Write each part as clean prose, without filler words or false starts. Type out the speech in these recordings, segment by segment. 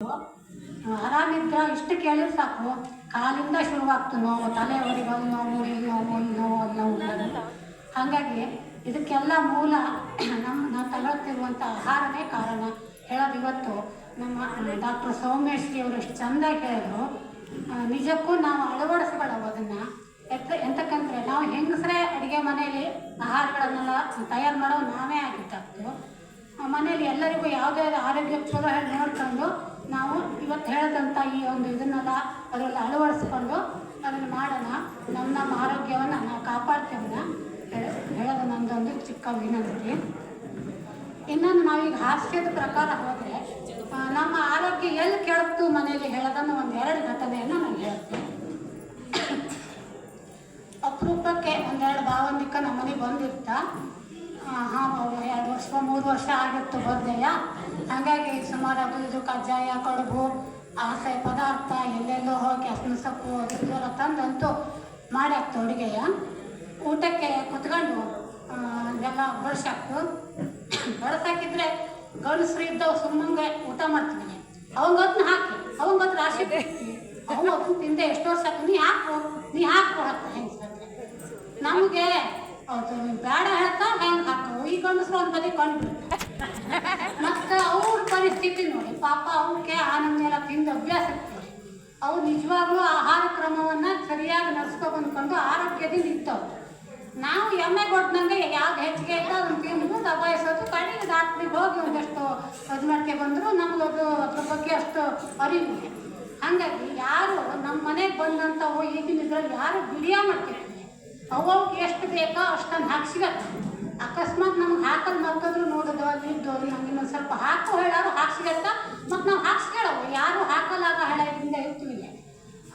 ಬಂದು ಆರಾಮಿದ್ರೆ ಇಷ್ಟು ಕೇಳಿದ್ರೆ ಸಾಕು, ಕಾಲಿಂದ ಶುರುವಾಗ್ತು ನೋವು, ತಲೆವರೆಗೆ ಅಲ್ಲಿ ನೋವು, ಇಲ್ಲಿ ನೋವು, ಇಲ್ಲಿ ನೋವು, ಅಲ್ಲಿ ನೋವು. ಹಾಗಾಗಿ ಇದಕ್ಕೆಲ್ಲ ಮೂಲ ನಾವು ತಗೊಳ್ತಿರುವಂಥ ಆಹಾರನೇ ಕಾರಣ ಹೇಳೋದು. ಇವತ್ತು ನಮ್ಮ ಡಾಕ್ಟರ್ ಸೌಮ್ಯಶ್ರೀ ಅವರು ಎಷ್ಟು ಚೆಂದಾಗಿ ಹೇಳಿದ್ರು. ನಿಜಕ್ಕೂ ನಾವು ಅಳವಡಿಸ್ಕೊಳ್ಳೋದು ಅದನ್ನು. ಎಂತಕ್ಕಂದ್ರೆ ನಾವು ಹೆಂಗಸರೇ ಅಡುಗೆ ಮನೆಯಲ್ಲಿ ಆಹಾರಗಳನ್ನೆಲ್ಲ ತಯಾರು ಮಾಡೋ ನಾವೇ ಆಗಿದ್ದಾಗ್ತು. ಮನೇಲಿ ಎಲ್ಲರಿಗೂ ಯಾವುದೇ ಆರೋಗ್ಯ ಚಲೋ ಹೇಳಿ ನೋಡ್ಕೊಂಡು ನಾವು ಇವತ್ತು ಹೇಳಿದಂಥ ಈ ಒಂದು ಇದನ್ನೆಲ್ಲ ಅದರಲ್ಲಿ ಅಳವಡಿಸ್ಕೊಂಡು ಅದನ್ನು ಮಾಡೋಣ. ನಮ್ಮ ಆರೋಗ್ಯವನ್ನು ನಾವು ಕಾಪಾಡ್ತೇವೆ ಹೇಳೋದು ನನ್ನದೊಂದು ಚಿಕ್ಕ ವಿನಂತಿ. ಇನ್ನೊಂದು ನಾವೀಗ ಹಾಸ್ಯದ ಪ್ರಕಾರ ಹೋದರೆ ನಮ್ಮ ಆರೋಗ್ಯ ಎಲ್ಲಿ ಕೆಡುತ್ತು ಮನೆಯಲ್ಲಿ ಹೇಳೋದನ್ನು ಒಂದೆರಡು ಘಟನೆಯನ್ನು ನಾನು ಹೇಳ್ತೀನಿ. ಅಪರೂಪಕ್ಕೆ ಒಂದೆರಡು ಭಾವಂದಿಕ ನಮ್ಮ ಮನೆಗೆ ಬಂದಿರ್ತಾ. ಹಾಂ 2 ವರ್ಷ 3 ವರ್ಷ ಆಗಿತ್ತು ಬರ್ದೆಯ. ಹಾಗಾಗಿ ಸುಮಾರು ಅದು ಇದು ಕಜ್ಜಾಯ, ಕಡುಬು, ಆಸೆ ಪದಾರ್ಥ ಎಲ್ಲೆಲ್ಲೋ ಹೋಗಿ ಹಸಿನ ಸೊಪ್ಪು ಅದೆಲ್ಲ ತಂದಂತೂ ಮಾಡ್ಯಾಕ್ತು ಅಡುಗೆಯ. ಊಟಕ್ಕೆ ಕುತ್ಕೊಂಡು ಎಲ್ಲ ಬಡಿಸಾಕಿದ್ರೆ ಗಂಡಸ್ರು ಇದ್ದವು ಸುಮ್ಮಂಗೆ ಊಟ ಮಾಡ್ತೀನಿ. ಅವಂಗದನ್ನ ಹಾಕಿ ಅವಂಗದ್ ರಾಶಿ ಅವನು ಅದನ್ನ ತಿಂದೆ ಎಷ್ಟು ವರ್ಷ ನೀ ಹಾಕು ಹಾಕ್ಕೊಡತ್ತ ಹೆಂಗಸ್ರಿಗೆ. ನಮಗೆ ಅದು ಬೇಡ ಹೇಳ್ತಾ ಹೆಂಗೆ ಹಾಕವು. ಈ ಗಂಡಸ್ರು ಒಂದು ಬದಿ ಕೊಂಡು ಮತ್ತು ಅವ್ರ ಪರಿಸ್ಥಿತಿ ನೋಡಿ ಪಾಪ ಅವಕ್ಕೆ ಆನಂದೆಲ್ಲ ತಿಂದು ಅಭ್ಯಾಸ ಇರ್ತದೆ. ಅವು ನಿಜವಾಗ್ಲೂ ಆಹಾರ ಕ್ರಮವನ್ನು ಸರಿಯಾಗಿ ನಡ್ಸ್ಕೊಬಂದ್ಕೊಂಡು ಆರೋಗ್ಯದಿಂದ ಇದ್ದವು. ನಾವು ಎಮ್ಮೆ ಕೊಟ್ಟಂಗೆ ಯಾವ್ದು ಹೆಚ್ಚಿಗೆ ಇಲ್ಲ ಅದನ್ನು ತಿಂದು ದಬಾಯಿಸೋದು, ಕಡೆಗೆ ಡಾಕ್ಟ್ರಿಗೆ ಹೋಗಿ ಒಂದಷ್ಟು ಅದು ಮಾಡ್ಕೆ ಬಂದರೂ ನಮಗದು ಅದ್ರ ಬಗ್ಗೆ ಅಷ್ಟು ಅರಿವಿದೆ. ಹಾಗಾಗಿ ಯಾರು ನಮ್ಮ ಮನೆಗೆ ಬಂದಂಥವು ಈಗಿನ ಇದ್ರಲ್ಲಿ ಯಾರು ಬಿಡಿಯ ಮಾಡ್ತಿರ್ತೀವಿ ಅವಕ್ಕೆ ಎಷ್ಟು ಬೇಕೋ ಅಷ್ಟನ್ನು ಹಾಕ್ಸಿಗತ್ತೆ. ಅಕಸ್ಮಾತ್ ನಮ್ಗೆ ಹಾಕಲು ಮಕ್ಕಳು ನೋಡೋದು ಅಲ್ಲಿ ಇದ್ದೋದು ನಮ್ಗೆ ಇನ್ನೊಂದು ಸ್ವಲ್ಪ ಹಾಕು ಹೇಳೋರು ಹಾಕ್ಸಿಗತ್ತ. ಮತ್ತು ನಾವು ಹಾಕ್ಸ್ಕೊಳ್ಳವು ಯಾರು ಹಾಕಲಾಗ ಹಳೆಯಿಂದ ಇರ್ತೀವಿ.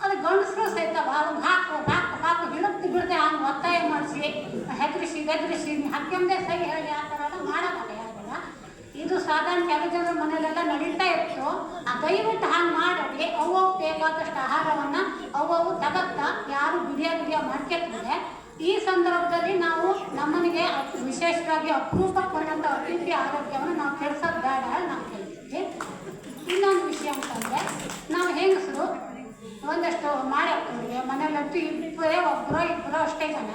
ಅದು ಗಂಡಸರು ಸಹಿತ ಅವ್ನು ಹಾಕು ಹಿಡುತ್ತಿ ಬಿಡದೆ ಹಂಗೆ ಒತ್ತಾಯ ಮಾಡಿಸಿ ಗದ್ರಿಸಿ ಹಾಕ್ಯಂದೇ ಸರಿ ಹೇಳಿ ಆ ಥರ ಎಲ್ಲ ಮಾಡೋಕ್ಕಲ್ಲ ಯಾರಿಲ್ಲ. ಇದು ಸಾಧಾರಣ ಕೆಲವು ಜನರ ಮನೆಯಲ್ಲೆಲ್ಲ ನಡೀತಾ ಇತ್ತು. ದಯವಿಟ್ಟು ಹಾಗೆ ಮಾಡಿ ಅವು ಬೇಕಾದಷ್ಟು ಆಹಾರವನ್ನು ಅವು ತಗತ್ತಾ ಯಾರು ಬಿಡಿಯ ಮಾಡ್ಕೊಳ್ತಿದೆ. ಈ ಸಂದರ್ಭದಲ್ಲಿ ನಾವು ನಮ್ಮನಿಗೆ ವಿಶೇಷವಾಗಿ ಅಪರೂಪಕ್ಕೆ ಬಂದಂಥ ಅತಿಥಿ ಆರೋಗ್ಯವನ್ನು ನಾವು ಕೆಡಿಸೋದು ಬೇಡ ನಾವು ಕೇಳ್ತೀವಿ. ಇನ್ನೊಂದು ವಿಷಯ ಅಂತಂದರೆ ನಾವು ಹೆಂಗಸರು ಒಂದಷ್ಟು ಮಾಡಾಕ್ತವ್ರಿಗೆ ಮನೇಲಂತೂ ಇಬ್ಬರು ಅಷ್ಟೇ ಜನ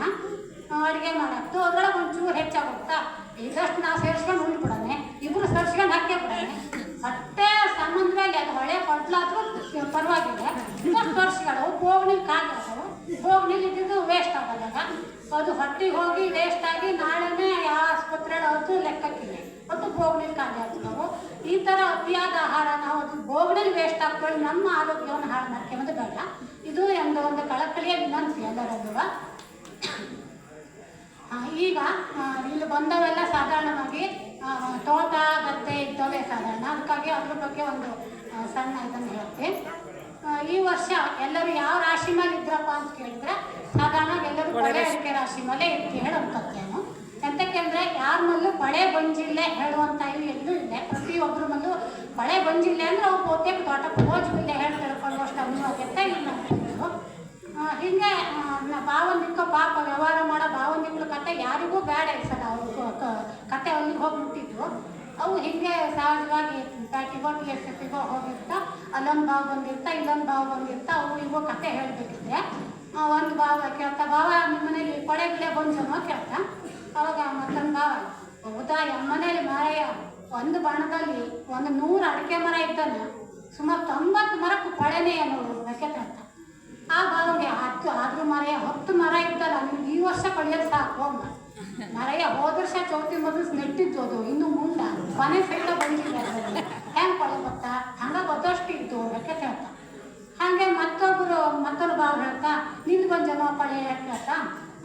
ಅಡುಗೆ ಮಾಡಾಕ್ತು. ಅದ್ರೊಳಗೆ ಒಂಚೂರು ಹೆಚ್ಚಾಗುತ್ತಾ ಇದಷ್ಟು ನಾವು ಸೇರಿಸ್ಕೊಂಡು ಉಂಡ್ಬಿಡೋಣ, ಇಬ್ಬರು ಸೇರಿಸ್ಕೊಂಡು ಹಾಕೇ ಬಿಡೋಣ. ಹೊಟ್ಟೆ ಸಂಬಂಧದಲ್ಲಿ ಅದು ಹೊಳೆ ಕೊಡ್ಲಾದ್ರೂ ಪರವಾಗಿಲ್ಲ. ಇನ್ನೊಂದು ವರ್ಷಗಳು ಬೋಗಣಿಲಿ ಖಾಲಿ ಆದವು. ಬೋಗಣಿಲಿ ಇದ್ದಿದ್ದು ವೇಸ್ಟ್ ಆಗೋದಾಗ ಅದು ಹೊಟ್ಟೆಗೆ ಹೋಗಿ ವೇಸ್ಟ್ ಆಗಿ ನಾಳೆನೇ ಯಾವ ಆಸ್ಪತ್ರೆಯಲ್ಲಿ ಅವತ್ತು ಲೆಕ್ಕಕ್ಕಿಲ್ಲ, ಅದು ಬೋಗಣಿಲಿ ಖಾಲಿ ಆಗ್ತವೆ. ಈ ಥರ ಅತಿಯಾದ ಆಹಾರ ನಾವು ಅದು ಬೋಗಣಿಲಿ ವೇಸ್ಟ್ ಹಾಕ್ಕೊಳ್ಳಿ ನಮ್ಮ ಆರೋಗ್ಯವನ್ನು ಹಾಳು ಮಾಡ್ಕೊಂಬುದು ಬೇಡ. ಇದು ಒಂದು ಕಳಕಳಿಯ ವಿನಂತಿ ಎಲ್ಲರಲ್ಲೂ. ಈಗ ಇಲ್ಲಿ ಬಂದವೆಲ್ಲ ಸಾಧಾರಣವಾಗಿ ತೋಟ ಗದ್ದೆ ಇದ್ದವೇ ಸಾಧಾರಣ. ಅದಕ್ಕಾಗಿ ಅದ್ರ ಬಗ್ಗೆ ಒಂದು ಸಣ್ಣ ಇದನ್ನು ಹೇಳ್ತೀನಿ. ಈ ವರ್ಷ ಎಲ್ಲರೂ ಯಾವ ರಾಶಿ ಮೇಲೆ ಇದ್ರಪ್ಪ ಅಂತ ಕೇಳಿದ್ರೆ ಸಾಧಾರಣವಾಗಿ ಎಲ್ಲರೂ ಬಳೆ ಅಡಿಕೆ ರಾಶಿ ಮೇಲೆ ಇರ್ತೀವಿ ಹೇಳೋಂಥದ್ದೇನು. ಎಂತಕ್ಕೆಂದರೆ ಯಾರ ಮೇಲೂ ಬಳೆ ಬಂಜಿಲ್ಲೆ ಹೇಳುವಂಥ ಇವು ಎಲ್ಲೂ ಇಲ್ಲ. ಪ್ರತಿಯೊಬ್ಬರ ಮೇಲೂ ಬಳೆ ಬಂಜಿಲ್ಲೆ ಅಂದರೆ ಅವ್ರು ಬಹುತೇಕ ತೋಟಕ್ಕೆ ಹೋಜ್ಬಿಲ್ಲೆ ಹೇಳಿ ತಿಳ್ಕೊಳ್ಳುವಷ್ಟು ಅನುವಾಗತ್ತೆ ಇಲ್ಲ. ಹೀಗೆ ಭಾವಂದಿಕ ಪಾಪ ವ್ಯವಹಾರ ಮಾಡೋ ಭಾವಂದಿಗಳ ಕತೆ ಯಾರಿಗೂ ಬೇಡ ಸಲ ಅವ್ರು ಕತೆ ಅಲ್ಲಿಗೆ ಹೋಗ್ಬಿಟ್ಟಿದ್ರು. ಅವು ಹೀಗೆ ಸಹಜವಾಗಿ ಪ್ಯಾಟಿಗೋ TSFಗೋ ಹೋಗಿರ್ತಾ ಅಲ್ಲೊಂದು ಭಾವ ಬಂದಿರ್ತಾ ಇಲ್ಲೊಂದು ಭಾವ ಬಂದಿರ್ತಾ ಅವು ಇವು ಕತೆ ಹೇಳಬೇಕಿದ್ರೆ ಒಂದು ಭಾವ ಕೇಳ್ತಾ ಭಾವ ನಿಮ್ಮ ಮನೇಲಿ ಕೊಳೆ ಗಿಳೆ ಬಂಜನೋ ಕೇಳ್ತಾ. ಅವಾಗ ಮತ್ತೊಂದು ಭಾವ ಹೌದಾ ಮನೇಲಿ ಮಾರಯ್ಯ ಒಂದು ಬಣದಲ್ಲಿ 100 ಅಡಿಕೆ ಮರ ಇದ್ದಾನೆ, ಸುಮಾರು 90 ಮರಕ್ಕೂ ಕೊಳೆನೇ ನೋಡು ಬೇಕಂತ. ಆ ಭಾವಗೆ ಆದ್ರೂ ಮರಯ್ಯ 10 ಮರ ಇದ್ದಲ್ಲ ನಿಮ್ಗೆ ಈ ವರ್ಷ ಕಳಿಯೋದು ಸಾಕು ಮರಯ್ಯ ಹೋದ ವರ್ಷ ಚೌತಿ ಮೊದಲು ನೆಟ್ಟಿದ್ದು ಅದು ಇನ್ನು ಮುಂದೆ ಮನೆ ಸಹಿತ ಬಂದಿಲ್ಲ ಹೆಂಗೆ ಕೊಳೆ ಗೊತ್ತಾ ಹಂಗೆ ಗೊತ್ತಷ್ಟು ಇದ್ದು ಬೇಕಂತ ಹೇಳ್ತಾ. ಹಾಗೆ ಮತ್ತೊಂದು ಭಾವ ಹೇಳ್ತಾ ನಿಂದು ಬಂದು ಕೊಳೆ ಹೇಳ್ತಾ.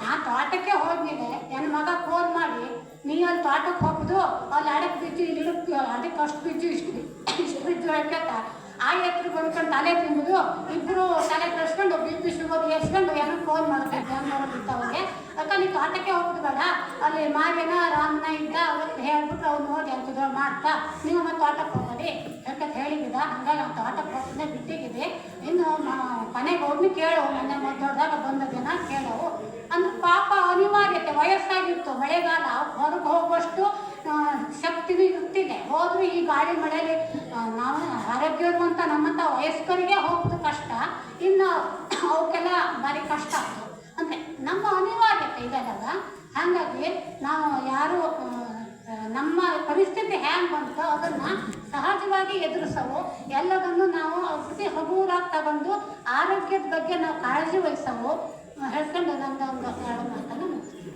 ಆ ತೋಟಕ್ಕೆ ಹೋದ್ಮೇಲೆ ನನ್ನ ಮಗ ಫೋನ್ ಮಾಡಿ ನೀವು ಅಲ್ಲಿ ತೋಟಕ್ಕೆ ಹೋಗುದು ಅಲ್ಲಿ ಅಡಕ್ಕೆ ಬಿದ್ದು ಇಲ್ಲಿ ಅದಕ್ಕೆ ಅಷ್ಟು ಬಿದ್ದು ಇಷ್ಟು ಬಿದ್ದು ಹೇಳ್ಕೊತ ಆ ಎತ್ತರ ಬಂದ್ಕೊಂಡು ತಲೆ ತಿಂಬುದು ಇಬ್ಬರು ತಲೆ ಕಳ್ಸ್ಕೊಂಡು BP ಶುಗರ್ ಏರ್ಸ್ಕೊಂಡು ಏನೋ ಫೋನ್ ಮಾಡ್ತಿದ್ದೆ ಅವ್ರಿಗೆ. ಯಾಕೆ ನೀವು ತೋಟಕ್ಕೆ ಹೋಗುದು ಬೇಡ ಅಲ್ಲಿ ಮಾವಿನ ರಾಮನ ಇದ್ದ ಅವತ್ತು ಹೇಳ್ಬಿಟ್ರು ಅವ್ನು ನೋಡಿ ಅಂತದ್ದು ಮಾಡ್ತಾ ನೀವು ಮತ್ತೆ ತೋಟಕ್ಕೆ ಹೋಗೋದಿ ಯಾಕಂತ ಹೇಳಿದ್ದ. ಹಂಗಾಗಿ ನಾವು ತೋಟಕ್ಕೆ ಹೋಗೋದೇ ಬಿಟ್ಟಿಗಿದೆ. ಇನ್ನು ಮನೆಗೆ ಹೋಗಿ ಕೇಳು ಮನೆ ದೊಡ್ಡದಾಗ ಬಂದದೇನ ಕೇಳವು ಅಂದ್ರೆ ಪಾಪ ಅನಿವಾರ್ಯತೆ ವಯಸ್ಸಾಗಿತ್ತು ಮಳೆಗಾಲ ಹೊರಗೆ ಹೋಗುವಷ್ಟು ಶಕ್ತಿನೂ ಇರ್ತಿದೆ. ಹೋದರೂ ಈ ಗಾಳಿ ಮಳೆಯಲ್ಲಿ ನಾವು ಆರೋಗ್ಯವಂತ ನಮ್ಮಂಥ ವಯಸ್ಕರಿಗೆ ಹೋಗೋದು ಕಷ್ಟ, ಇನ್ನು ಅವಕ್ಕೆಲ್ಲ ಭಾರಿ ಕಷ್ಟ ಆಗ್ತದೆ. ಅಂದರೆ ನಮ್ಮ ಅನಿವಾರ್ಯತೆ ಇದೆಲ್ಲ. ಹಾಗಾಗಿ ನಾವು ಯಾರು ನಮ್ಮ ಪರಿಸ್ಥಿತಿ ಹ್ಯಾಂಗೆ ಬಂತು ಅದನ್ನು ಸಹಜವಾಗಿ ಎದುರಿಸವು, ಎಲ್ಲದನ್ನು ನಾವು ಅತಿ ಹಗುರಾಗಿ ತಗೊಂಡು ಆರೋಗ್ಯದ ಬಗ್ಗೆ ನಾವು ಕಾಳಜಿ ವಹಿಸವು ಹೇಳ್ಕೊಂಡು ನನ್ನ ಒಂದು ಎರಡು ಮಾತನ್ನು ಮುಗಿಸ್ತೀವಿ.